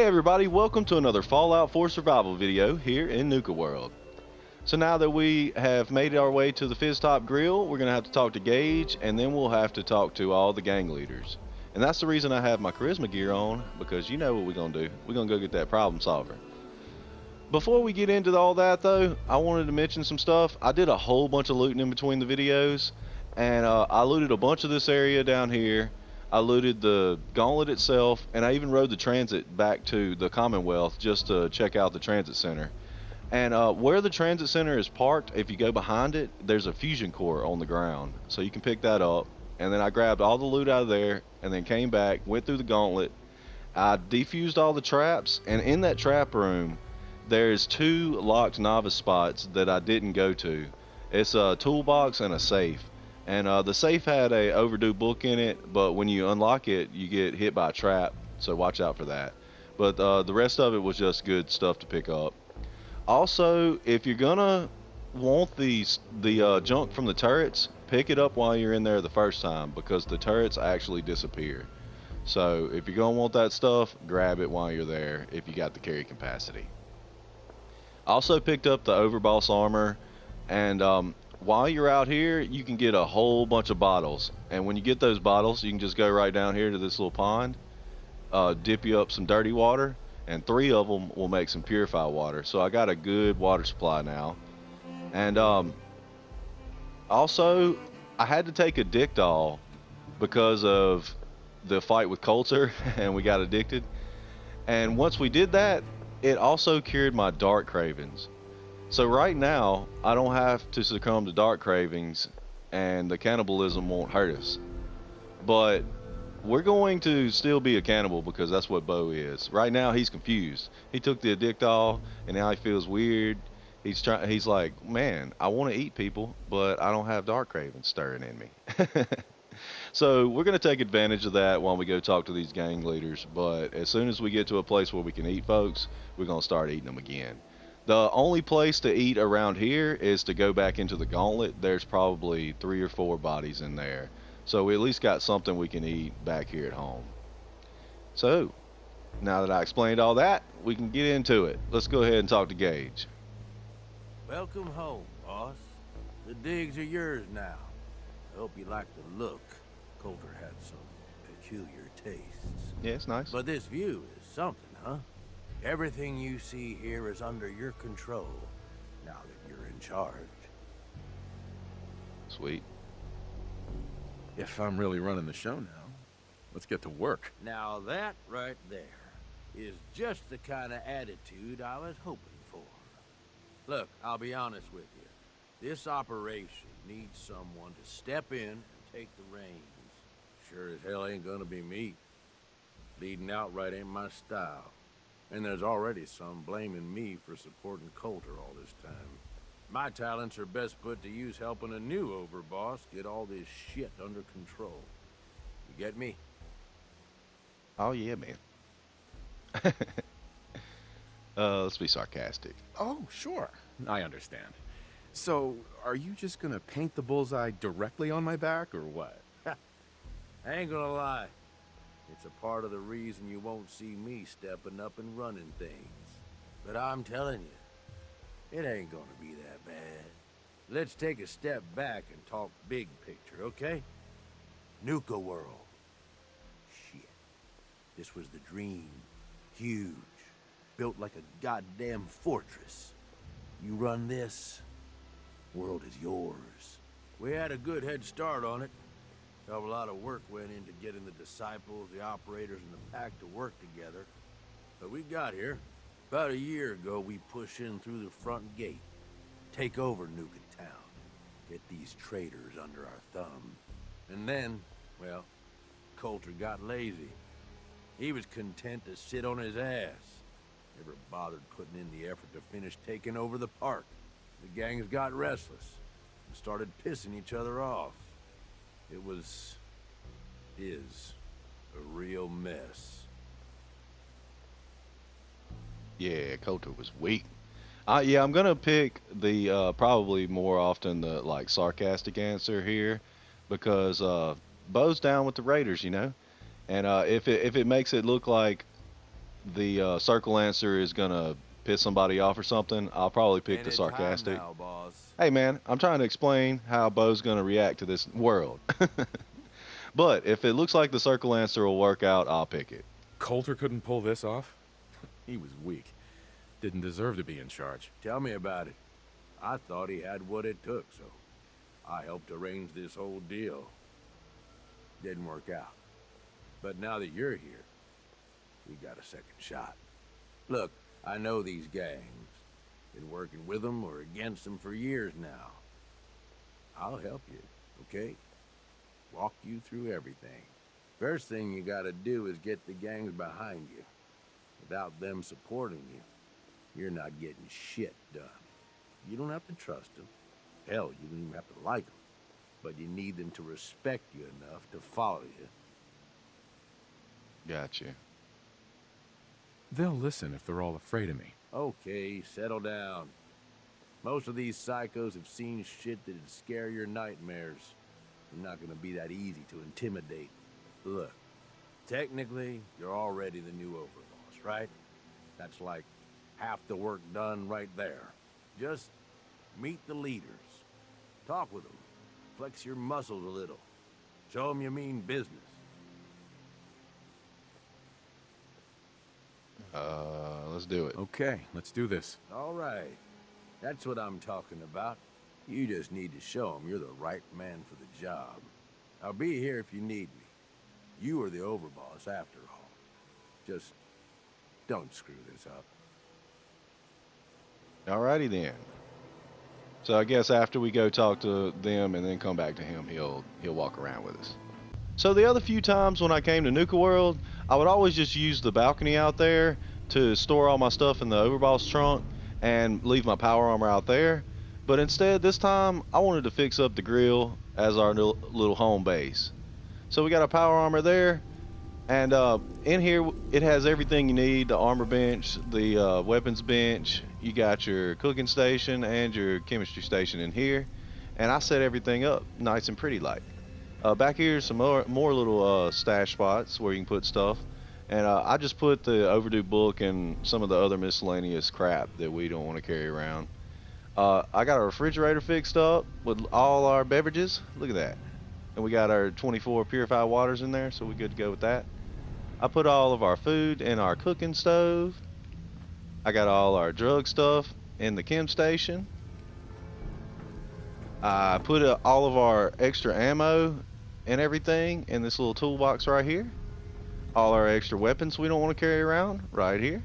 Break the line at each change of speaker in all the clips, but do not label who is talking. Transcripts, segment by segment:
everybody, welcome to another Fallout 4 survival video here in Nuka World. So now that we have made our way to the Fizz Top Grill, we're going to have to talk to Gage, and then we'll have to talk to all the gang leaders. And that's the reason I have my charisma gear on, because you know what we're going to do. We're going to go get that problem solver. Before we get into all that though, I wanted to mention some stuff. I did a whole bunch of looting in between the videos, and I looted a bunch of this area down here. I looted the gauntlet itself, and I even rode the transit back to the Commonwealth just to check out the transit center. And where the transit center is parked, if you go behind it, there's a fusion core on the ground. So you can pick that up. And then I grabbed all the loot out of there, and then came back, went through the gauntlet. I defused all the traps, and in that trap room, there's two locked novice spots that I didn't go to. It's a toolbox and a safe. And the safe had a overdue book in it, but when you unlock it, you get hit by a trap, so watch out for that. But the rest of it was just good stuff to pick up. Also, if you're gonna want the junk from the turrets, pick it up while you're in there the first time, because the turrets actually disappear. So if you're gonna want that stuff, grab it while you're there if you got the carry capacity. I also picked up the overboss armor, and while you're out here, you can get a whole bunch of bottles. And when you get those bottles, you can just go right down here to this little pond, dip you up some dirty water, and 3 of them will make some purified water. So I got a good water supply now. And also, I had to take a Dictol because of the fight with Coulter, and we got addicted. And once we did that, it also cured my dark cravings. So right now, I don't have to succumb to dark cravings, and the cannibalism won't hurt us. But we're going to still be a cannibal, because that's what Bo is. Right now, he's confused. He took the Addictol, and now he feels weird. He's like, man, I want to eat people, but I don't have dark cravings stirring in me. So we're going to take advantage of that while we go talk to these gang leaders. But as soon as we get to a place where we can eat folks, we're going to start eating them again. The only place to eat around here is to go back into the gauntlet. There's probably 3 or 4 bodies in there. So we at least got something we can eat back here at home. So, now that I explained all that, we can get into it. Let's go ahead and talk to Gage.
Welcome home, boss. The digs are yours now. I hope you like the look. Coulter had some peculiar tastes.
Yeah, it's nice.
But this view is something, huh? Everything you see here is under your control, now that you're in charge.
Sweet.
If I'm really running the show now, let's get to work.
Now that right there is just the kind of attitude I was hoping for. Look, I'll be honest with you. This operation needs someone to step in and take the reins. Sure as hell ain't gonna be me. Leading outright ain't my style. And there's already some blaming me for supporting Coulter all this time. My talents are best put to use helping a new overboss get all this shit under control. You get me?
Oh yeah, man. Let's be sarcastic.
Oh, sure. I understand. So, are you just gonna paint the bullseye directly on my back, or what?
I ain't gonna lie. It's a part of the reason you won't see me stepping up and running things. But I'm telling you, it ain't gonna be that bad. Let's take a step back and talk big picture, okay? Nuka World. Shit. This was the dream. Huge. Built like a goddamn fortress. You run this, world is yours. We had a good head start on it. A lot of work went into getting the disciples, the operators, and the pack to work together. But we got here. About a year ago, we pushed in through the front gate. Take over Nuka Town. Get these traitors under our thumb. And then, well, Coulter got lazy. He was content to sit on his ass. Never bothered putting in the effort to finish taking over the park. The gangs got restless and started pissing each other off. It is a real mess.
Yeah, Coulter was weak. Yeah, I'm gonna pick the probably more often the like sarcastic answer here, because Bo's down with the Raiders, you know, and if it makes it look like the circle answer is gonna piss somebody off or something, I'll probably pick the
Anytime
sarcastic.
now, boss.
Hey man, I'm trying to explain how Bo's gonna react to this world. But if it looks like the circle answer will work out, I'll pick it.
Coulter couldn't pull this off? He was weak. Didn't deserve to be in charge.
Tell me about it. I thought he had what it took, so I helped arrange this whole deal. Didn't work out. But now that you're here, we got a second shot. Look, I know these gangs. Been working with them or against them for years now. I'll help you, okay? Walk you through everything. First thing you gotta do is get the gangs behind you. Without them supporting you, you're not getting shit done. You don't have to trust them. Hell, you don't even have to like them. But you need them to respect you enough to follow you.
Gotcha.
They'll listen if they're all afraid of me.
Okay, settle down. Most of these psychos have seen shit that'd scare your nightmares. They're not gonna be that easy to intimidate. Look, technically, you're already the new overboss, right? That's like half the work done right there. Just meet the leaders. Talk with them. Flex your muscles a little. Show them you mean business.
Let's do it.
Okay, let's do this.
All right. That's what I'm talking about. You just need to show them you're the right man for the job. I'll be here if you need me. You are the overboss after all. Just don't screw this up.
Alrighty then. So I guess after we go talk to them and then come back to him, he'll walk around with us. So the other few times when I came to Nuka World, I would always just use the balcony out there to store all my stuff in the overboss trunk and leave my power armor out there. But instead, this time, I wanted to fix up the grill as our little home base. So we got a power armor there, and in here, it has everything you need: the armor bench, the weapons bench. You got your cooking station and your chemistry station in here, and I set everything up nice and pretty like. Back here, some more little stash spots where you can put stuff. And I just put the overdue book and some of the other miscellaneous crap that we don't want to carry around. I got our refrigerator fixed up with all our beverages. Look at that. And we got our 24 purified waters in there, so we're good to go with that. I put all of our food in our cooking stove. I got all our drug stuff in the chem station. I put all of our extra ammo and everything in this little toolbox right here. All our extra weapons we don't want to carry around right here.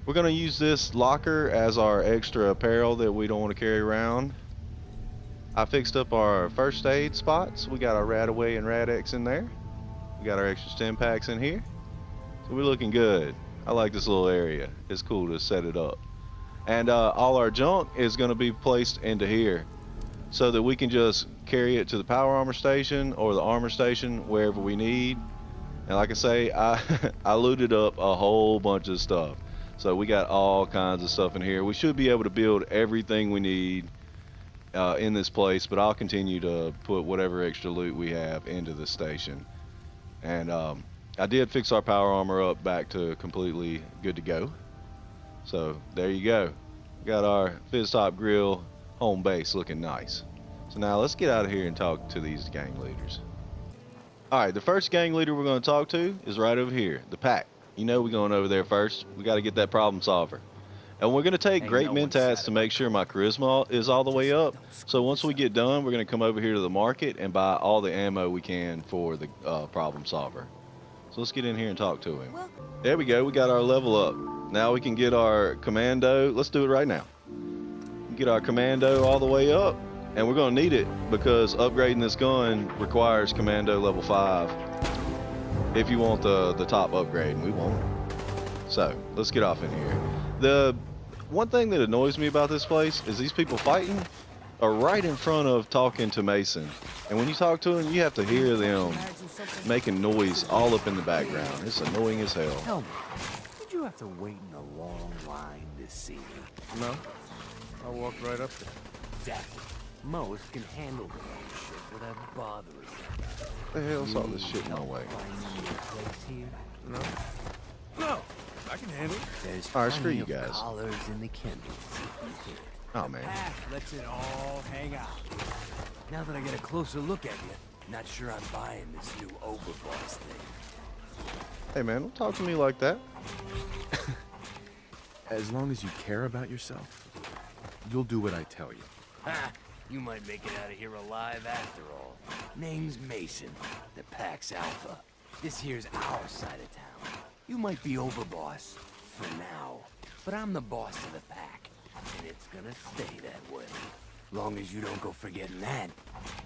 We're going to use this locker as our extra apparel that we don't want to carry around. I fixed up our first aid spots. We got our Radaway and Rad-X in there. We got our extra stim packs in here. So we're looking good. I like this little area. It's cool to set it up. And all our junk is going to be placed into here so that we can just carry it to the power armor station or the armor station wherever we need. And like I say, I looted up a whole bunch of stuff. So we got all kinds of stuff in here. We should be able to build everything we need in this place, but I'll continue to put whatever extra loot we have into the station. And I did fix our power armor up back to completely good to go. So there you go. Got our Fizz Top Grill home base looking nice. So now let's get out of here and talk to these gang leaders. Alright, the first gang leader we're going to talk to is right over here, the pack. You know we're going over there first. We got to get that problem solver. And we're going to take great mentats to make sure my charisma is all the way up. So once we get done, we're going to come over here to the market and buy all the ammo we can for the problem solver. So let's get in here and talk to him. There we go. We got our level up. Now we can get our commando. Let's do it right now. Get our commando all the way up. And we're going to need it because upgrading this gun requires commando level 5 if you want the top upgrade, and we won't. So let's get off in here. The one thing that annoys me about this place is these people fighting are right in front of talking to Mason. And when you talk to them, you have to hear them making noise all up in the background. It's annoying as hell.
Tell me, did you have to wait in a long line to see me?
No, I walked right up there.
Exactly. Most can handle their own shit without bothering you.
What the hell's all this shit in my way?
Finding your place here?
No.
Any?
There's
All right, screw
plenty
you
of
guys.
collars in the kennels if you hit.
Oh man.
Pack lets it all hang out.
Now that I get a closer look at you, not sure I'm buying this new overboss thing.
Hey man, don't talk to me like that.
As long as you care about yourself, you'll do what I tell you.
Ha! You might make it out of here alive after all. Name's Mason, the Pack's Alpha. This here's our side of town. You might be overboss, for now. But I'm the boss of the Pack, and it's gonna stay that way. Long as you don't go forgetting that,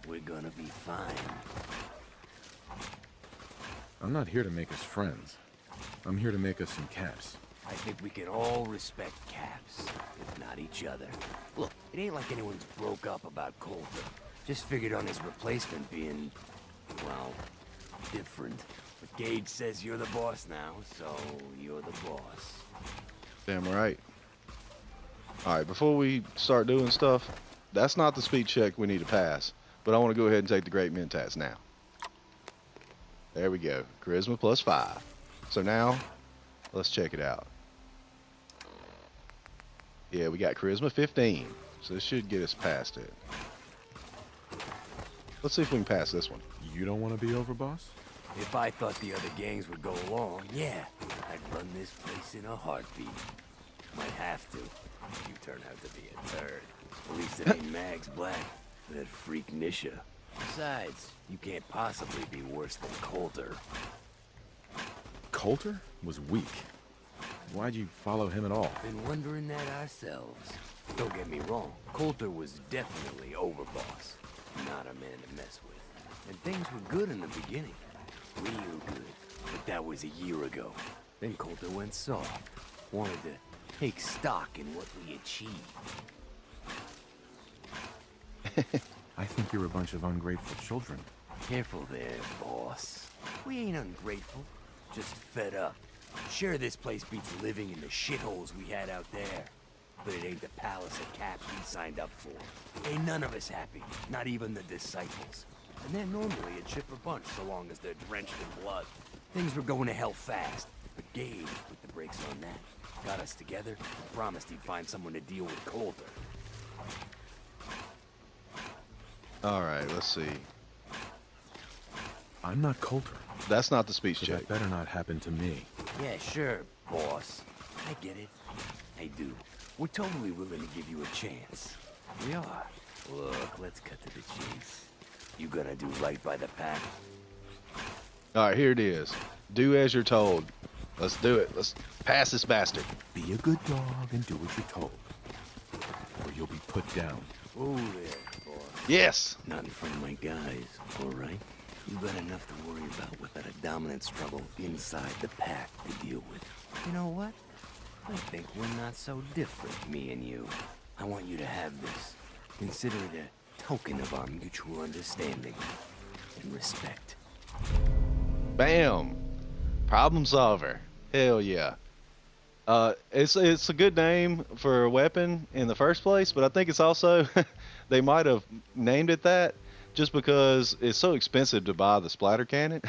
we're gonna be fine.
I'm not here to make us friends. I'm here to make us some caps.
I think we can all respect Caps, if not each other. Look, it ain't like anyone's broke up about Coulter. Just figured on his replacement being, well, different. But Gage says you're the boss now, so you're the boss.
Damn right. All right, before we start doing stuff, that's not the speed check we need to pass. But I want to go ahead and take the Great Mentats now. There we go. Charisma plus 5. So now, let's check it out. Yeah, we got Charisma 15. So this should get us past it. Let's see if we can pass this one.
You don't want to be overboss?
If I thought the other gangs would go along, yeah, I'd run this place in a heartbeat. Might have to, if you turn out to be a turd. At least it ain't Mags Black, that freak Nisha. Besides, you can't possibly be worse than Coulter.
Coulter was weak. Why'd you follow him at all?
Been wondering that ourselves. Don't get me wrong, Coulter was definitely overboss. Not a man to mess with. And things were good in the beginning. Real good. But that was a year ago. Then Coulter went soft. Wanted to take stock in what we achieved.
I think you're a bunch of ungrateful children.
Careful there, boss. We ain't ungrateful. Just fed up. Sure, this place beats living in the shitholes we had out there. But it ain't the palace of Caps we signed up for. Ain't none of us happy. Not even the disciples. And they're normally a chipper bunch so long as they're drenched in blood. Things were going to hell fast. But Gage put the brakes on that. Got us together and promised he'd find someone to deal with Coulter.
All right, let's see.
I'm not Coulter,
That's not the speech
so
check.
that better not happen to me.
Yeah, sure, boss. I get it. I do. We're totally willing to give you a chance. We are. Look, let's cut to the chase. You gonna do right by the Pack?
All right, here it is. Do as you're told. Let's do it. Let's pass this bastard.
Be a good dog and do what you're told, or you'll be put down.
Oh there, boss.
Yes.
Not in front of my guys, all right? You got enough to worry about without a dominant struggle inside the Pack to deal with. You know what? I think we're not so different, me and you. I want you to have this. Consider it a token of our mutual understanding and respect.
Bam. Problem solver. Hell yeah. It's a good name for a weapon in the first place, but I think it's also they might have named it that just because it's so expensive to buy the splatter cannon.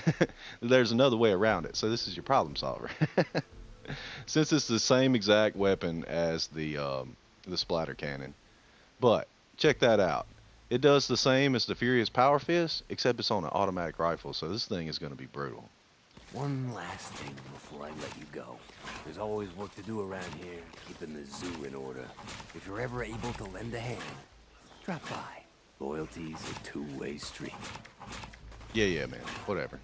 There's another way around it. So this is your problem solver. Since it's the same exact weapon as the splatter cannon. But check that out. It does the same as the Furious Power Fist, except it's on an automatic rifle, so this thing is going to be brutal.
One last thing before I let you go. There's always work to do around here, keeping the zoo in order. If you're ever able to lend a hand, drop by. Loyalty's a two-way street.
Yeah, man. Whatever.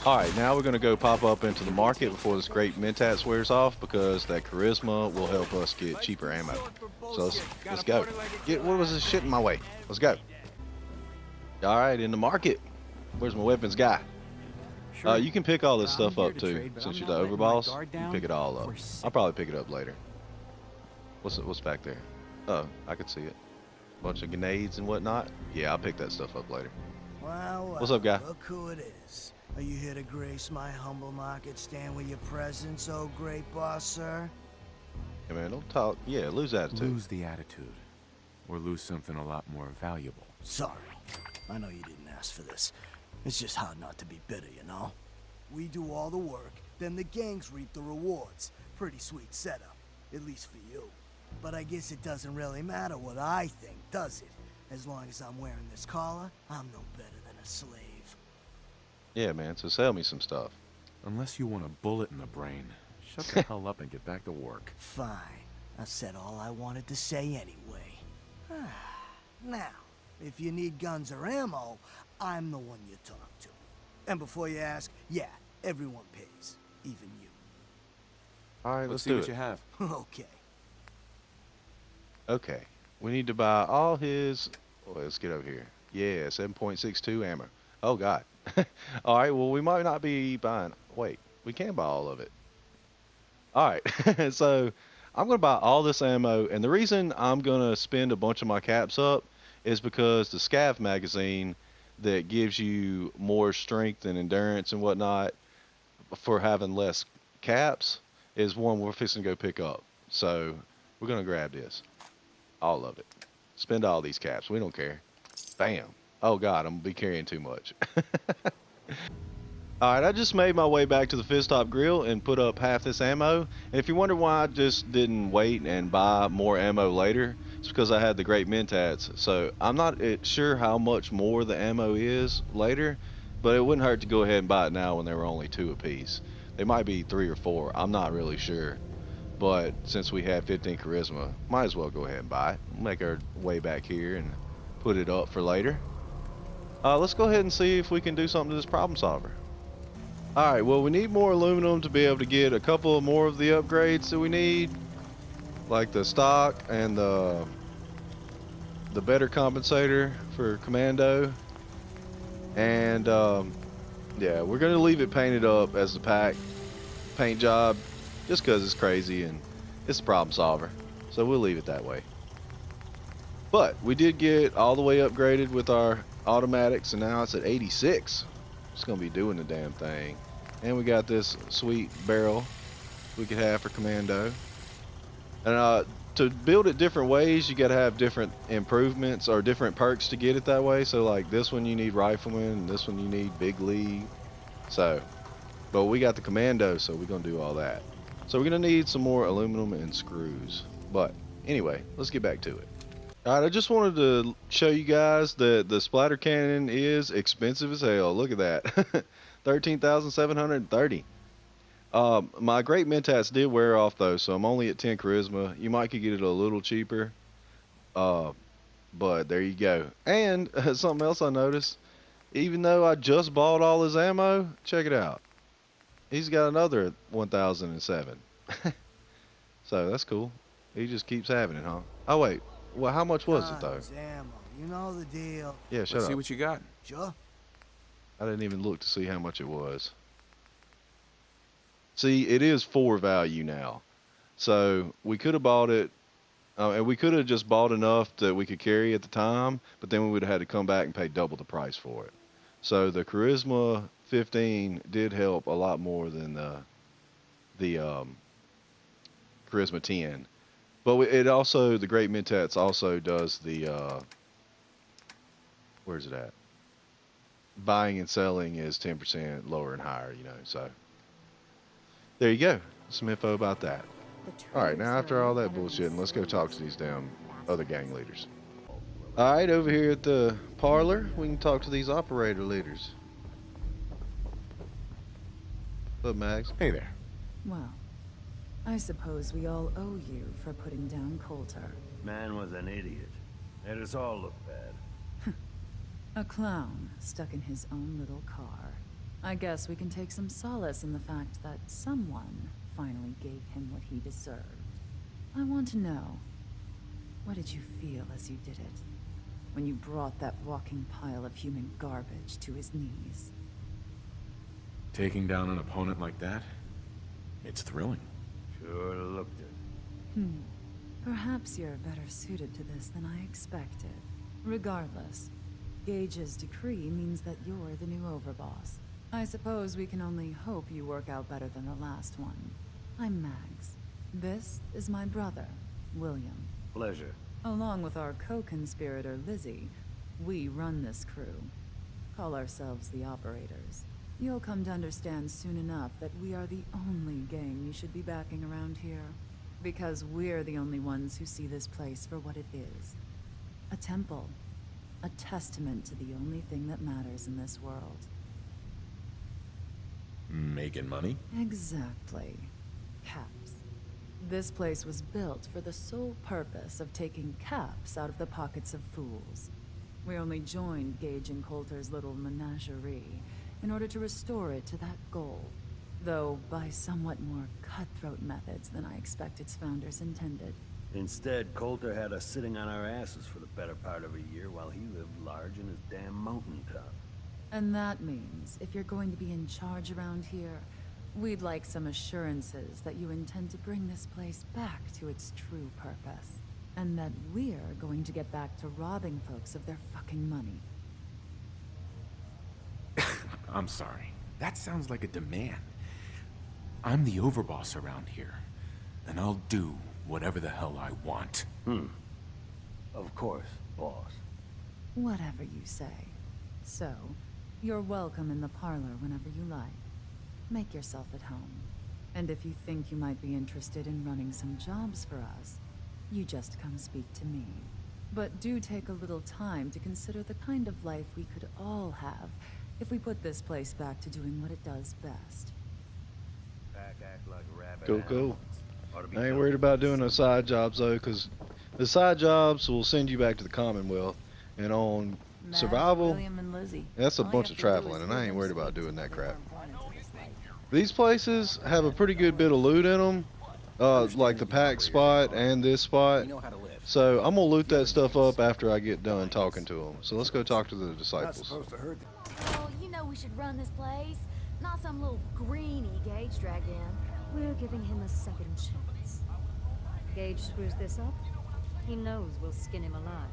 All right, now we're going to go pop up into the market before this Great Mentats wears off, because that charisma will help us get cheaper ammo. So let's go. What was this shit in my way? Let's go. All right, in the market. Where's my weapons guy? You can pick all this stuff up too, since you're the overboss. You can pick it all up. I'll probably pick it up later. What's back there? Oh, I can see it. Bunch of grenades and whatnot. Yeah, I'll pick that stuff up later.
Well,
What's up, guy?
Look who it is. Are you here to grace my humble market stand with your presence, oh great boss, sir?
Hey man, don't talk. Yeah, lose attitude.
Lose the attitude, or lose something a lot more valuable.
Sorry. I know you didn't ask for this. It's just hard not to be bitter, you know? We do all the work, then the gangs reap the rewards. Pretty sweet setup, at least for you. But I guess it doesn't really matter what I think, does it? As long as I'm wearing this collar, I'm no better than a slave.
Yeah, man, so sell me some stuff.
Unless you want a bullet in the brain, shut the hell up and get back to work.
Fine. I said all I wanted to say anyway. Now, if you need guns or ammo, I'm the one you talk to. And before you ask, yeah, everyone pays, even you.
All right,
Let's see
do
what
it.
you have.
Okay.
Okay, we need to buy all his. Well, let's get over here. Yeah, 7.62 ammo. Oh God. All right, well we might not be buying. Wait, we can buy all of it. All right, so I'm gonna buy all this ammo, and the reason I'm gonna spend a bunch of my caps up is because the Scav magazine that gives you more strength and endurance and whatnot for having less caps is one we're fixing to go pick up. So we're gonna grab this, all of it. Spend all these caps. We don't care. Bam. Oh God, I'm gonna be carrying too much. Alright, I just made my way back to the Fizz Top Grill and put up half this ammo. And if you wonder why I just didn't wait and buy more ammo later, it's because I had the Great Mentats. So I'm not sure how much more the ammo is later, but it wouldn't hurt to go ahead and buy it now when they were only 2 apiece. They might be 3 or 4. I'm not really sure. But since we had 15 charisma, might as well go ahead and buy it. Make our way back here and put it up for later. Let's go ahead and see if we can do something to this problem solver. Alright, well we need more aluminum to be able to get a couple more of the upgrades that we need. Like the stock and the better compensator for commando. And yeah, we're going to leave it painted up as the paint job just because it's crazy and it's a problem solver. So we'll leave it that way. But we did get all the way upgraded with our automatics, and now it's at 86. It's going to be doing the damn thing. And we got this sweet barrel we could have for commando. And to build it different ways, you got to have different improvements or different perks to get it that way. So like this one you need rifleman, and this one you need big league. So, but we got the commando, so we're going to do all that. So we're going to need some more aluminum and screws. But anyway, let's get back to it. Alright, I just wanted to show you guys that the splatter cannon is expensive as hell. Look at that. 13,730. My Great Mentats did wear off though, so I'm only at 10 charisma. You might could get it a little cheaper. But there you go. And something else I noticed, even though I just bought all his ammo, check it out. He's got another 1,007. So that's cool. He just keeps having it, huh? Oh wait. Well, how much was it though?
Ammo. You know the deal.
Yeah, shut
Let's
up.
see what you got.
Sure.
I didn't even look to see how much it was. See, it is 4 value now. So we could have bought it, and we could have just bought enough that we could carry at the time, but then we would have had to come back and pay double the price for it. So the Charisma 15 did help a lot more than the Charisma 10. But it also, the Great Mentats also does the, where's it at? Buying and selling is 10% lower and higher, you know, so. There you go. Some info about that. Alright, now after all that bullshitting, let's go talk to these damn other gang leaders. Alright, over here at the parlor, we can talk to these operator leaders. What's up, Mags?
Hey there.
Well, I suppose we all owe you for putting down Coulter.
Man was an idiot. Made us all look bad.
A clown stuck in his own little car. I guess we can take some solace in the fact that someone finally gave him what he deserved. I want to know, what did you feel as you did it? When you brought that walking pile of human garbage to his knees?
Taking down an opponent like that? It's thrilling.
Sure looked it.
Perhaps you're better suited to this than I expected. Regardless, Gage's decree means that you're the new overboss. I suppose we can only hope you work out better than the last one. I'm Mags. This is my brother, William.
Pleasure.
Along with our co-conspirator, Lizzie, we run this crew. Call ourselves the Operators. You'll come to understand soon enough that we are the only gang you should be backing around here. Because we're the only ones who see this place for what it is. A temple. A testament to the only thing that matters in this world.
Making money?
Exactly. Caps. This place was built for the sole purpose of taking caps out of the pockets of fools. We only joined Gage and Coulter's little menagerie in order to restore it to that goal, though by somewhat more cutthroat methods than I expect its founders intended.
Instead, Coulter had us sitting on our asses for the better part of a year while he lived large in his damn mountaintop.
And that means, if you're going to be in charge around here, we'd like some assurances that you intend to bring this place back to its true purpose. And that we're going to get back to robbing folks of their fucking money.
I'm sorry. That sounds like a demand. I'm the overboss around here, and I'll do whatever the hell I want.
Of course, boss.
Whatever you say. So, you're welcome in the parlor whenever you like. Make yourself at home. And if you think you might be interested in running some jobs for us, you just come speak to me. But do take a little time to consider the kind of life we could all have if we put this place back to doing what it does best.
Pack act like rabbit
Cool, cool.
animals. Ought to be
I ain't
done
worried
with
about
this.
doing the side jobs though, because the side jobs will send you back to the Commonwealth, and on
Madge,
survival,
William, and Lizzie.
that's a
All you
bunch
have
of
to do
traveling,
is
and
hear
I ain't
them
worried about
speak
doing
to
that
the
crap.
born into this life.
These places have a pretty good bit of loot in them, like the pack spot and this spot. So I'm gonna loot that stuff up after I get done talking to them. So let's go talk to the disciples.
Well, you know we should run this place. Not some little greenie Gage dragged in.
We're giving him a second chance. Gage screws this up, he knows we'll skin him alive.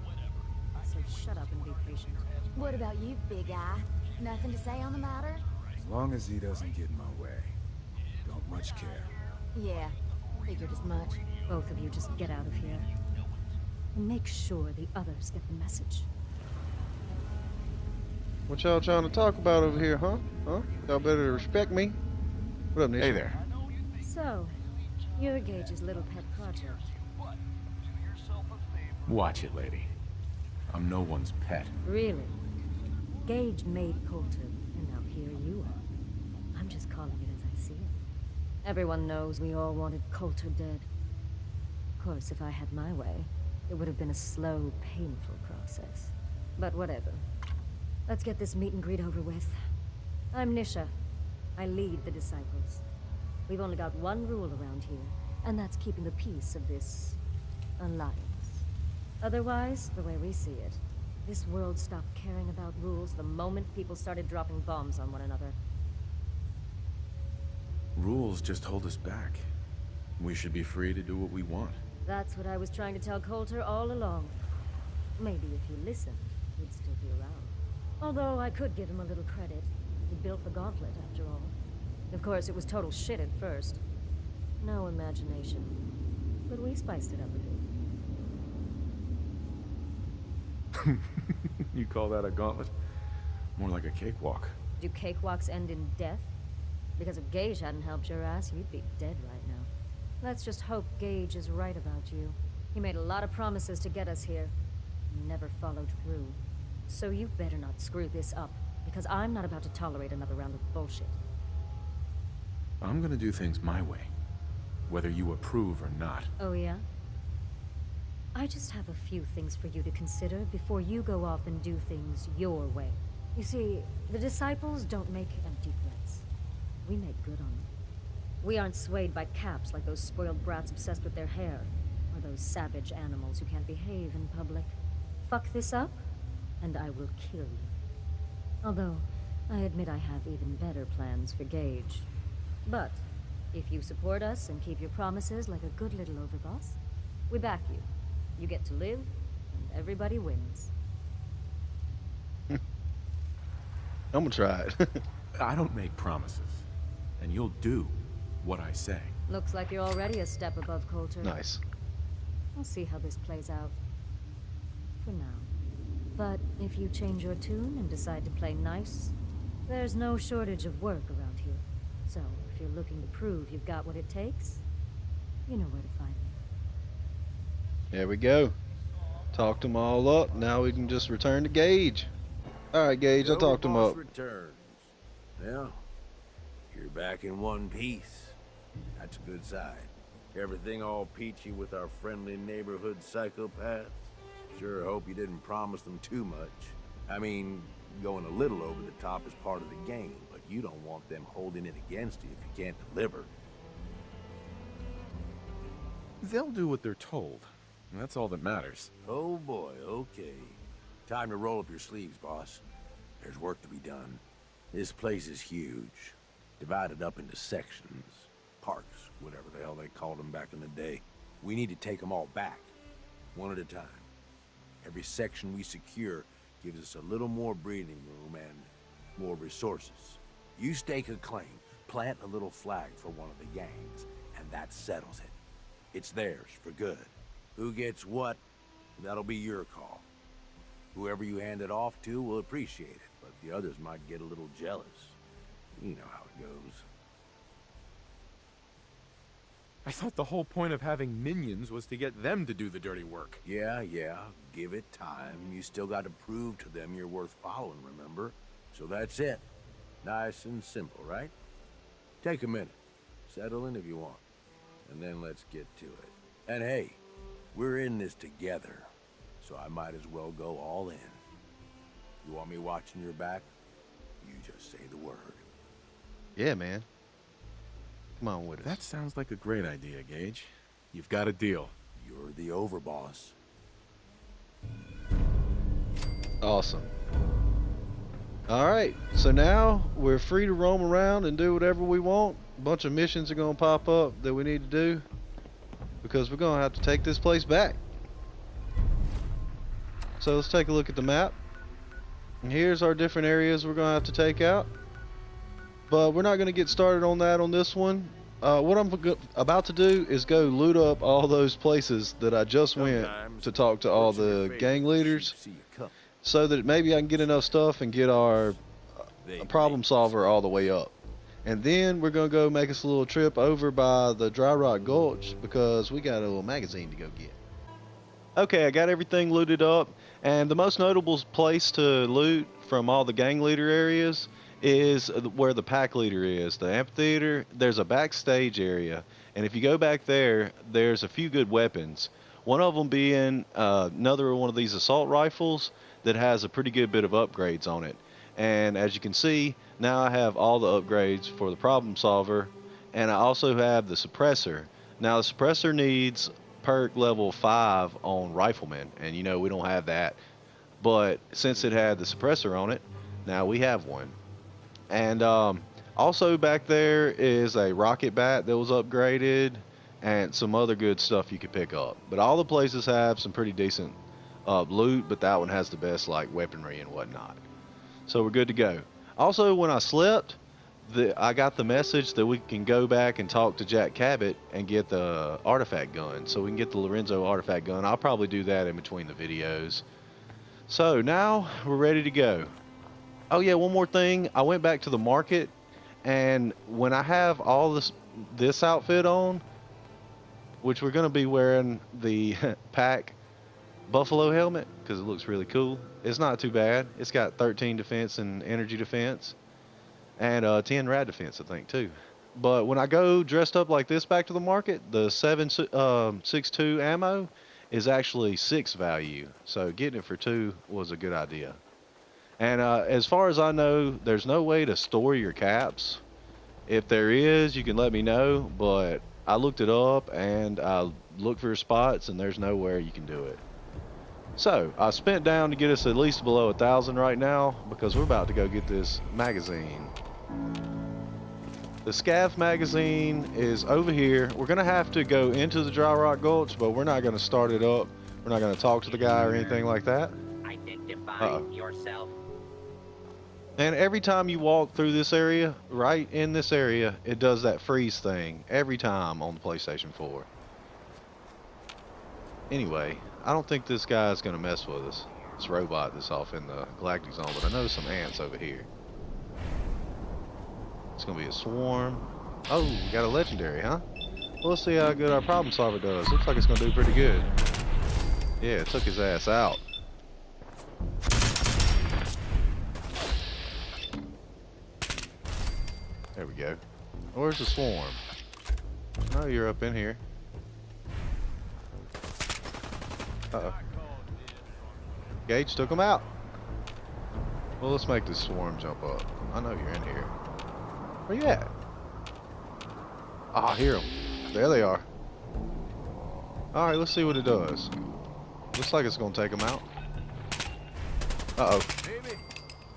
So shut up and be patient.
What about you, big guy? Nothing to say on the matter?
As long as he doesn't get in my way. Don't much care.
Yeah, figured as much.
Both of you just get out of here. And make sure the others get the message.
What y'all trying to talk about over here, huh? Y'all better respect me. What up, Nick?
Hey there.
So, you're Gage's little pet project.
Watch it, lady. I'm no one's pet.
Really? Gage made Coulter, and now here you are. I'm just calling it as I see it. Everyone knows we all wanted Coulter dead. Of course, if I had my way, it would have been a slow, painful process. But whatever. Let's get this meet and greet over with. I'm Nisha. I lead the Disciples. We've only got one rule around here, and that's keeping the peace of this alliance. Otherwise, the way we see it, this world stopped caring about rules the moment people started dropping bombs on one another.
Rules just hold us back. We should be free to do what we want.
That's what I was trying to tell Coulter all along. Maybe if he listened, he'd still be around. Although I could give him a little credit. He built the gauntlet, after all. Of course, it was total shit at first. No imagination. But we spiced it up a bit.
You call that a gauntlet? More like a cakewalk.
Do cakewalks end in death? Because if Gage hadn't helped your ass, you'd be dead right now. Let's just hope Gage is right about you. He made a lot of promises to get us here. Never followed through. So you better not screw this up, because I'm not about to tolerate another round of bullshit.
I'm gonna do things my way, whether you approve or not.
Oh yeah? I just have a few things for you to consider before you go off and do things your way. You see, the Disciples don't make empty threats. We make good on them. We aren't swayed by caps like those spoiled brats obsessed with their hair, or those savage animals who can't behave in public. Fuck this up, and I will kill you. Although, I admit I have even better plans for Gage. But, if you support us and keep your promises like a good little overboss, we back you. You get to live, and everybody wins.
I'm gonna try it.
I don't make promises, and you'll do what I say.
Looks like you're already a step above Coulter.
Nice.
We'll see how this plays out. For now. But if you change your tune and decide to play nice, There's no shortage of work around here. So, if you're looking to prove you've got what it takes, you know where to find me.
There we go. Talked them all up. Now we can just return to Gage. All right, Gage, I talked him up.
Returns. Yeah, you're back in one piece. That's a good sign. Everything all peachy with our friendly neighborhood psychopaths? Sure hope you didn't promise them too much. I mean, going a little over the top is part of the game, but you don't want them holding it against you if you can't deliver.
They'll do what they're told. And that's all that matters.
Oh boy, okay. Time to roll up your sleeves, boss. There's work to be done. This place is huge. Divided up into sections. Parks, whatever the hell they called them back in the day. We need to take them all back. One at a time. Every section we secure gives us a little more breathing room and more resources. You stake a claim, plant a little flag for one of the gangs, and that settles it. It's theirs for good. Who gets what, that'll be your call. Whoever you hand it off to will appreciate it, but the others might get a little jealous. You know how it goes.
I thought the whole point of having minions was to get them to do the dirty work.
Yeah, give it time. You still got to prove to them you're worth following, remember? So that's it. Nice and simple, right? Take a minute. Settle in if you want. And then let's get to it. And hey, we're in this together, so I might as well go all in. You want me watching your back? You just say the word.
Yeah, man. Come on with us.
That sounds like a great idea, Gage. You've got a deal.
You're the overboss.
Awesome. All right, so now we're free to roam around and do whatever we want. A bunch of missions are going to pop up that we need to do because we're going to have to take this place back. So let's take a look at the map. And here's our different areas we're going to have to take out. But we're not going to get started on that on this one. What I'm about to do is go loot up all those places that I just went to talk to all the gang leaders, so that maybe I can get enough stuff and get our problem solver all the way up. And then we're going to go make us a little trip over by the Dry Rock Gulch because we got a little magazine to go get. Okay, I got everything looted up, and the most notable place to loot from all the gang leader areas is where the pack leader is, the amphitheater. There's a backstage area, and if you go back there, there's a few good weapons. One of them being another one of these assault rifles that has a pretty good bit of upgrades on it. And as you can see, now I have all the upgrades for the problem solver, and I also have the suppressor. Now the suppressor needs perk level 5 on rifleman, and you know we don't have that, but since it had the suppressor on it, now we have one. And also back there is a rocket bat that was upgraded and some other good stuff you could pick up. But all the places have some pretty decent loot, but that one has the best like weaponry and whatnot. So we're good to go. Also, when I slept, I got the message that we can go back and talk to Jack Cabot and get the artifact gun. So we can get the Lorenzo artifact gun. I'll probably do that in between the videos. So now we're ready to go. Oh yeah, one more thing. I went back to the market, and when I have all this outfit on, which we're going to be wearing the pack buffalo helmet because it looks really cool. It's not too bad. It's got 13 defense and energy defense, and 10 rad defense, I think, too. But when I go dressed up like this back to the market, the 7.62 ammo is actually 6 value, so getting it for 2 was a good idea. And as far as I know, there's no way to store your caps. If there is, you can let me know, but I looked it up and I looked for spots and there's nowhere you can do it. So I spent down to get us at least below 1,000 right now because we're about to go get this magazine. The Scav magazine is over here. We're going to have to go into the Dry Rock Gulch, but we're not going to start it up. We're not going to talk to the guy or anything like that.
Identify yourself.
And every time you walk through this area, right in this area, it does that freeze thing every time on the PlayStation 4. Anyway, I don't think this guy's going to mess with us. This robot that's off in the Galactic Zone, but I know some ants over here. It's gonna be a swarm. Oh, we got a legendary, huh? Well, let's see how good our problem solver does. Looks like it's gonna do pretty good. Yeah, it took his ass out. There we go. Where's the swarm? Oh, you're up in here. Uh-oh. Gage took him out. Well, let's make this swarm jump up. I know you're in here. Where you at? Ah, I hear them. There they are. Alright, let's see what it does. Looks like it's gonna take them out. Uh-oh.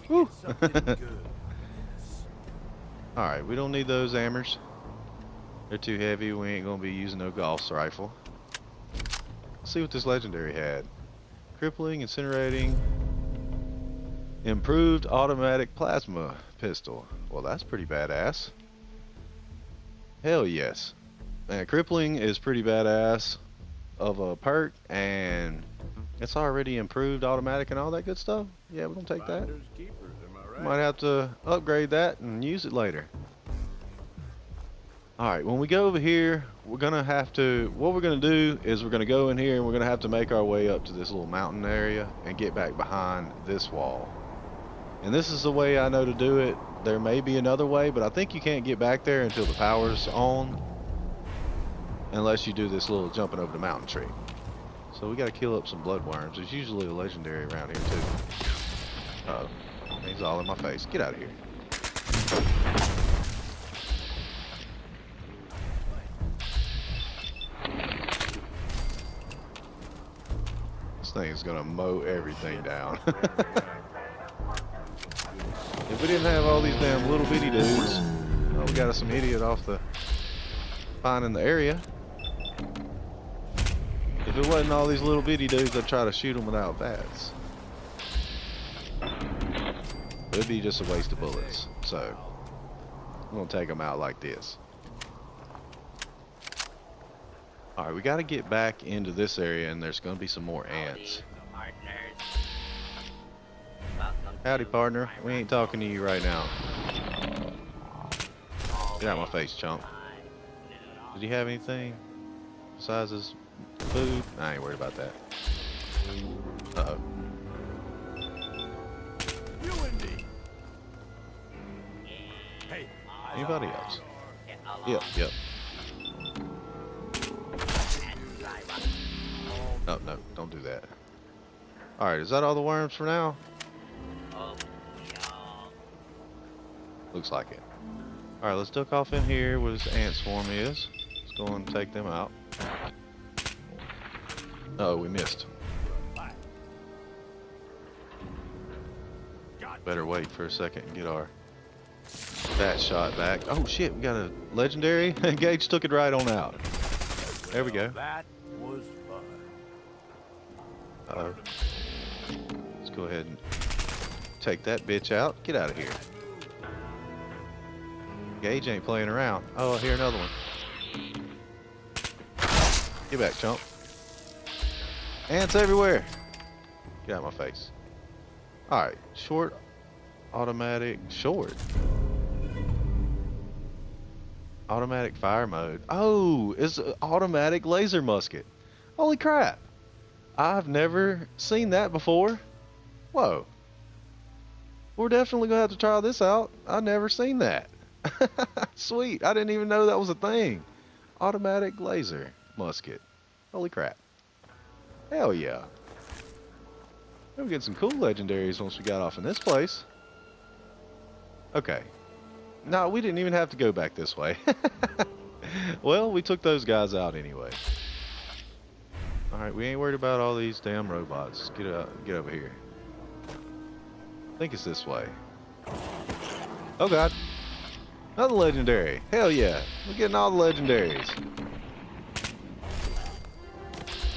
Woo! Alright, we don't need those hammers. They're too heavy. We ain't gonna be using no Gulch rifle. Let's see what this legendary had. Crippling, incinerating, improved automatic plasma pistol. Well, that's pretty badass. Hell yes. Man, crippling is pretty badass of a perk, and it's already improved automatic and all that good stuff. Yeah, we're gonna take that. Might have to upgrade that and use it later. Alright, when we go over here, we're gonna have to, what we're gonna do is we're gonna go in here and we're gonna have to make our way up to this little mountain area and get back behind this wall. And this is the way I know to do it. There may be another way, but I think you can't get back there until the power's on, unless you do this little jumping over the mountain tree. So we gotta kill up some bloodworms. There's usually a legendary around here too. Uh-oh. He's all in my face. Get out of here. This thing is gonna mow everything down. If we didn't have all these damn little bitty dudes, oh, we got us some idiot off the finding the area. If it wasn't all these little bitty dudes, I'd try to shoot them without bats. It'd be just a waste of bullets. So I'm gonna take them out like this. All right, we got to get back into this area, and there's gonna be some more ants. Howdy, partner. We ain't talking to you right now. Get out of my face, chump. Did he have anything besides his food? I ain't worried about that. Uh-oh. Anybody else? Yep, yep. No, no, don't do that. Alright, is that all the worms for now? Looks like it. Alright, let's duck off in here where this ant swarm is. Let's go and take them out. Oh, we missed. Better wait for a second and get our that shot back. Oh shit, we got a legendary. Gage took it right on out. There we go.
That was fun.
Uh-oh. Let's go ahead and take that bitch out. Get out of here. Gage ain't playing around. Oh, I hear another one. Get back, chump. Ants everywhere. Get out of my face. Alright, short, automatic, short. Automatic fire mode. Oh, it's an automatic laser musket. Holy crap. I've never seen that before. Whoa. We're definitely going to have to try this out. I've never seen that. Sweet. I didn't even know that was a thing. Automatic laser musket. Holy crap. Hell yeah. We're getting some cool legendaries once we got off in this place. Okay. No, we didn't even have to go back this way. Well, we took those guys out anyway. Alright, we ain't worried about all these damn robots. Get over here. I think it's this way. Oh god. Another legendary. Hell yeah. We're getting all the legendaries.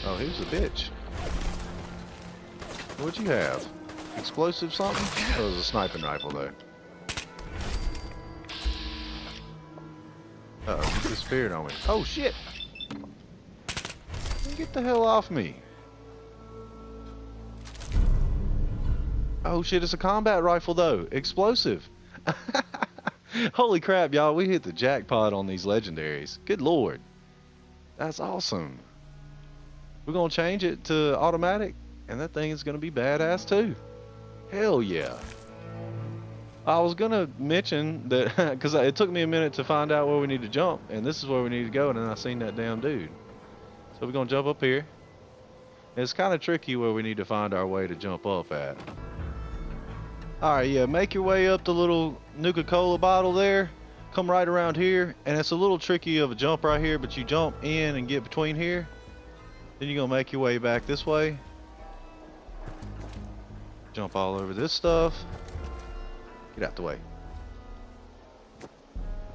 Oh, he was a bitch. What'd you have? Explosive something? Oh, it was a sniping rifle though. Uh-oh, he disappeared on me. Oh shit! Get the hell off me. Oh shit, it's a combat rifle though. Explosive. Holy crap, y'all. We hit the jackpot on these legendaries. Good lord. That's awesome. We're going to change it to automatic, and that thing is going to be badass too. Hell yeah. I was going to mention that because it took me a minute to find out where we need to jump, and this is where we need to go, and then I seen that damn dude. So we're going to jump up here. It's kind of tricky where we need to find our way to jump up at. Alright, yeah, make your way up the little Nuka-Cola bottle there. Come right around here, and it's a little tricky of a jump right here, but you jump in and get between here. Then you're going to make your way back this way. Jump all over this stuff. Get out the way.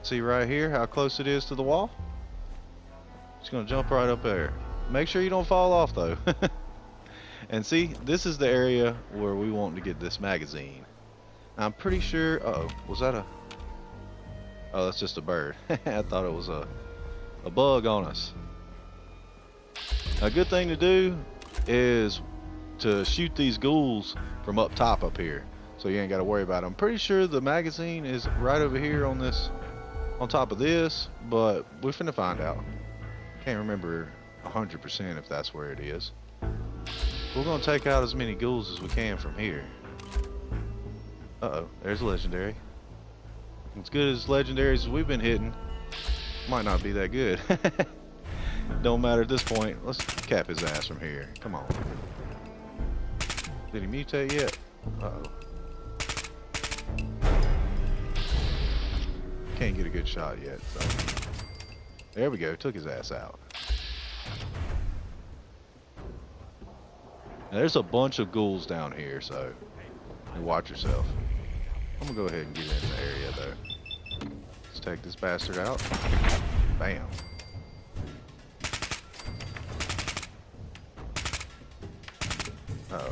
See right here how close it is to the wall? Just going to jump right up there. Make sure you don't fall off though. And see, this is the area where we want to get this magazine. I'm pretty sure, uh-oh, was that a... Oh, that's just a bird. I thought it was a bug on us. A good thing to do is to shoot these ghouls from up top up here, so you ain't got to worry about them. I'm pretty sure the magazine is right over here on this, on top of this, but we're finna find out. Can't remember 100% if that's where it is. We're gonna take out as many ghouls as we can from here. Uh-oh, there's a legendary. As good as legendaries as we've been hitting, might not be that good. Don't matter at this point. Let's cap his ass from here. Come on. Did he mutate yet? Uh-oh. Can't get a good shot yet, so. There we go, took his ass out. Now, there's a bunch of ghouls down here, so watch yourself. I'm gonna go ahead and get in the area though. Let's take this bastard out. Bam. Uh-oh.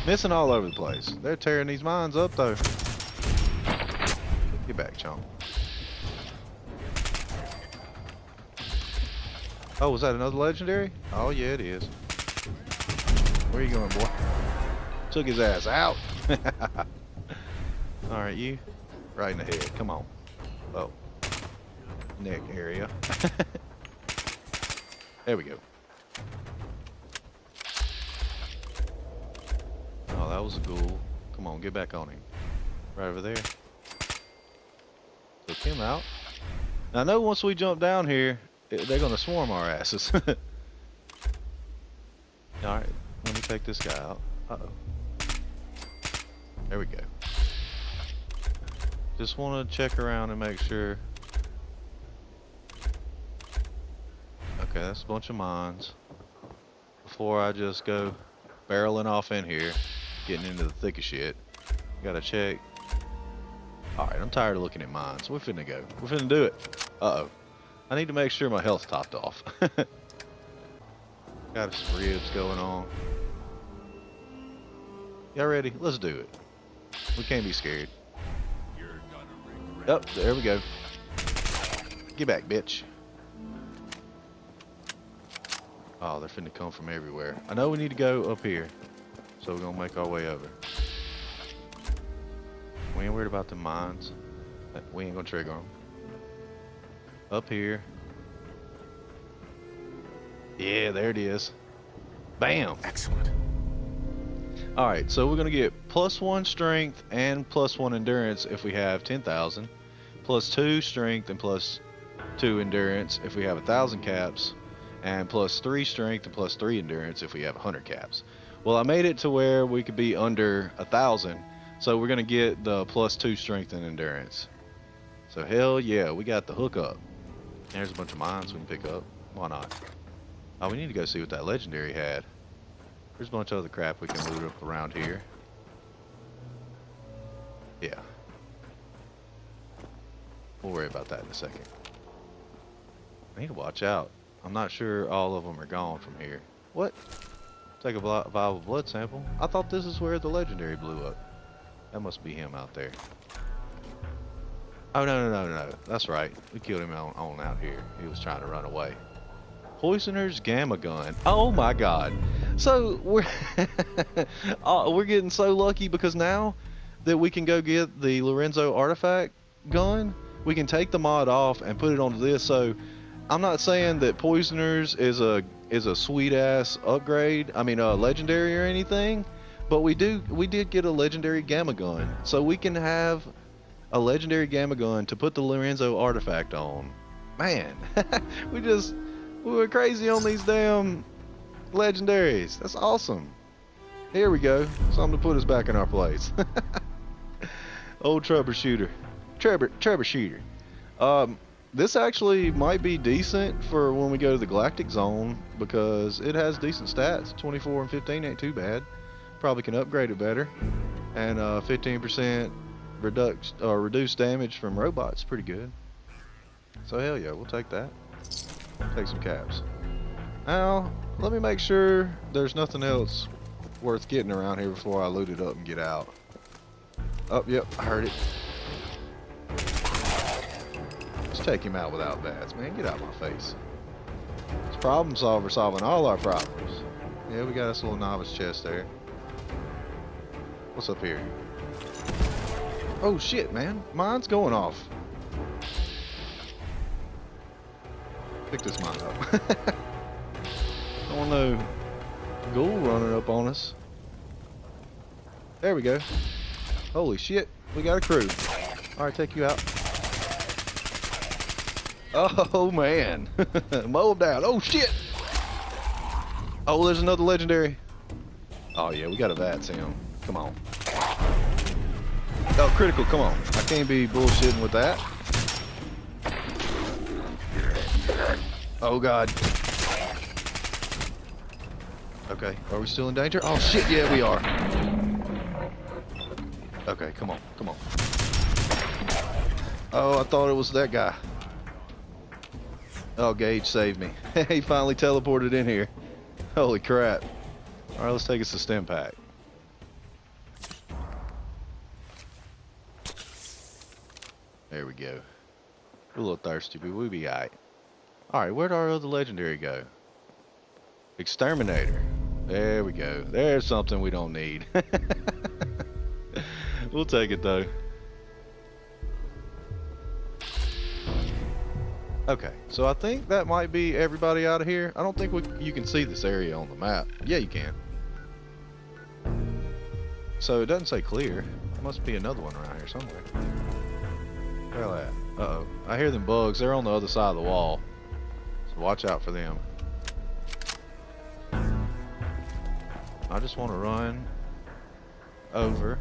Missing all over the place. They're tearing these mines up though. Get back, chump. Oh, was that another legendary? Oh yeah, it is. Where you going, boy? Took his ass out. Alright, you. Right in the head. Come on. Oh. Neck area. There we go. Oh, that was a ghoul. Come on, get back on him. Right over there. Took him out. Now, I know once we jump down here, they're going to swarm our asses. Alright, let me take this guy out. Uh-oh. There we go. Just want to check around and make sure. Okay, that's a bunch of mines. Before I just go barreling off in here, getting into the thick of shit, gotta check. Alright, I'm tired of looking at mines. We're finna go. We're finna do it. Uh-oh. I need to make sure my health's topped off. Got some ribs going on. Y'all ready? Let's do it. We can't be scared. Oh, there we go. Get back, bitch. Oh, they're finna come from everywhere. I know we need to go up here, so we're gonna make our way over. We ain't worried about the mines. We ain't gonna trigger them. Up here. Yeah, there it is. Bam!
Excellent.
Alright, so we're going to get +1 strength and +1 endurance if we have 10,000. +2 strength and +2 endurance if we have 1,000 caps. And +3 strength and +3 endurance if we have 100 caps. Well, I made it to where we could be under 1,000. So we're going to get the +2 strength and endurance. So hell yeah, we got the hookup. There's a bunch of mines we can pick up. Why not? Oh, we need to go see what that legendary had. There's a bunch of other crap we can loot up around here. Yeah. We'll worry about that in a second. I need to watch out. I'm not sure all of them are gone from here. What? Take a viable blood sample? I thought this is where the legendary blew up. That must be him out there. Oh, no. That's right. We killed him on out here. He was trying to run away. Poisoner's Gamma Gun. Oh my god. So we're we're getting so lucky because now that we can go get the Lorenzo artifact, gun, we can take the mod off and put it onto this. So I'm not saying that Poisoners is a sweet ass upgrade. I mean, legendary or anything, but we did get a legendary gamma gun, so we can have a legendary gamma gun to put the Lorenzo artifact on. Man, we went crazy on these damn legendaries. That's awesome. Here we go. Something to put us back in our place. Old troubleshooter. Troubleshooter. This actually might be decent for when we go to the Galactic Zone because it has decent stats. 24 and 15 ain't too bad. Probably can upgrade it better. And 15% reduced damage from robots, pretty good. So hell yeah, we'll take that. Take some caps. Now, let me make sure there's nothing else worth getting around here before I loot it up and get out. Oh, yep, I heard it. Let's take him out without bats, man. Get out of my face. It's problem solver solving all our problems. Yeah, we got this little novice chest there. What's up here? Oh shit, man. Mine's going off. Pick this mine up. Don't want no ghoul running up on us. There we go. Holy shit, we got a crew. Alright, take you out. Oh man. Mow down. Oh shit! Oh, there's another legendary. Oh yeah, we got a VATS him. Come on. Oh, critical, come on. I can't be bullshitting with that. Oh god. Okay, are we still in danger? Oh shit, yeah we are. Okay, come on, come on. Oh, I thought it was that guy. Oh, Gage saved me. He finally teleported in here. Holy crap. Alright, let's take us a stem pack. There we go. We're a little thirsty, but we'll be alright. Alright, where'd our other legendary go? Exterminator. There we go. There's something we don't need. We'll take it though. Okay, so I think that might be everybody out of here. I don't think you can see this area on the map. Yeah, you can. So it doesn't say clear. There must be another one around here somewhere. Where are they at? Uh-oh. I hear them bugs. They're on the other side of the wall. So watch out for them. I just want to run over.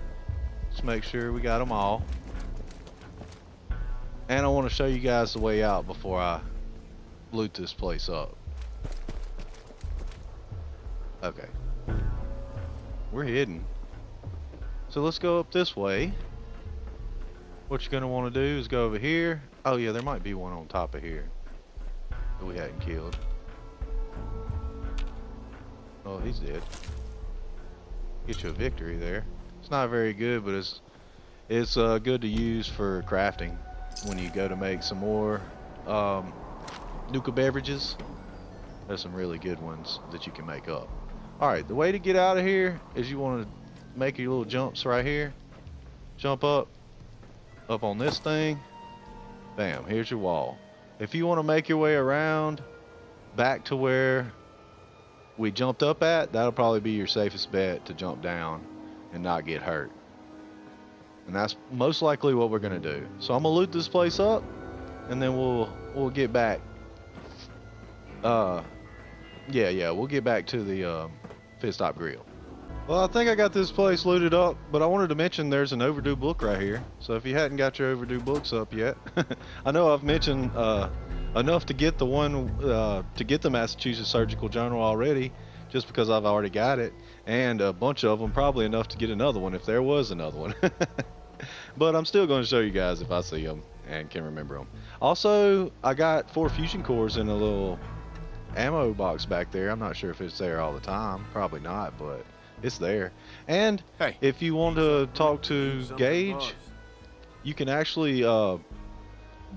Just make sure we got them all. And I want to show you guys the way out before I loot this place up. Okay. We're hidden. So let's go up this way. What you're going to want to do is go over here. Oh yeah, there might be one on top of here that we hadn't killed. Oh, he's dead. Get you a victory there. It's not very good, but it's good to use for crafting when you go to make some more Nuka beverages. There's some really good ones that you can make up. Alright, the way to get out of here is you want to make your little jumps right here. Jump up on this thing. Bam, here's your wall. If you want to make your way around back to where we jumped up at, that'll probably be your safest bet to jump down and not get hurt. And that's most likely what we're gonna do. So I'm gonna loot this place up, and then we'll get back. We'll get back to the Pit Stop Grill. Well, I think I got this place looted up, but I wanted to mention there's an overdue book right here. So if you hadn't got your overdue books up yet, I know I've mentioned enough to get the one to get the Massachusetts Surgical Journal already, just because I've already got it, and a bunch of them, probably enough to get another one if there was another one. But I'm still going to show you guys if I see them and can remember them. Also, I got 4 fusion cores in a little ammo box back there. I'm not sure if it's there all the time. Probably not, but it's there. And hey, if you want to talk to Gage, you can actually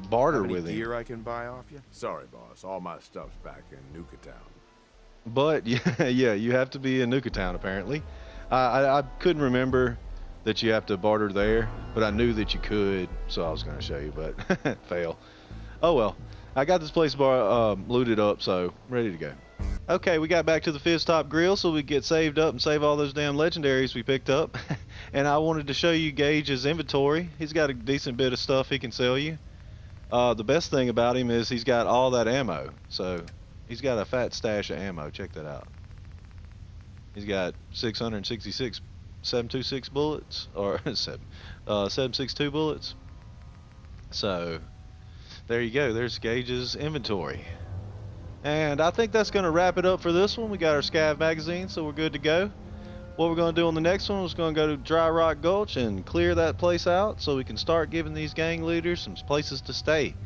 barter with him.
Gear I can buy off you? Sorry, boss. All my stuff's back in Nuka Town.
But yeah, you have to be in Nuka Town apparently. I couldn't remember that you have to barter there, but I knew that you could, so I was going to show you, but fail. Oh well, I got this place looted up, so ready to go. Okay, we got back to the Fizz Top Grill so we get saved up and save all those damn legendaries we picked up. And I wanted to show you Gage's inventory. He's got a decent bit of stuff he can sell you. The best thing about him is he's got all that ammo, so he's got a fat stash of ammo. Check that out. He's got 666 726 bullets, or 762 bullets. So there you go, there's Gage's inventory. And I think that's going to wrap it up for this one. We got our Scav magazine, so we're good to go. What we're going to do on the next one is going to go to Dry Rock Gulch and clear that place out so we can start giving these gang leaders some places to stay.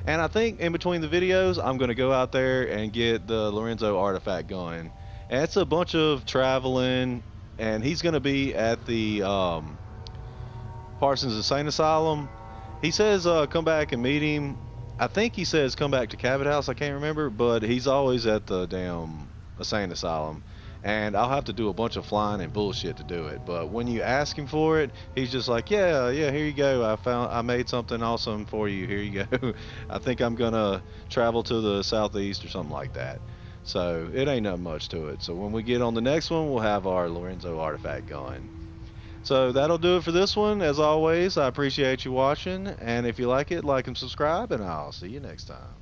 And I think in between the videos, I'm going to go out there and get the Lorenzo artifact going. And it's a bunch of traveling, and he's going to be at the Parsons Insane Asylum. He says come back and meet him. I think he says come back to Cabot House, I can't remember, but he's always at the damn Insane Asylum. And I'll have to do a bunch of flying and bullshit to do it. But when you ask him for it, he's just like, yeah, here you go. I made something awesome for you. Here you go. I think I'm gonna travel to the southeast or something like that. So it ain't nothing much to it. So when we get on the next one, we'll have our Lorenzo artifact going. So that'll do it for this one. As always, I appreciate you watching. And if you like it, like and subscribe, and I'll see you next time.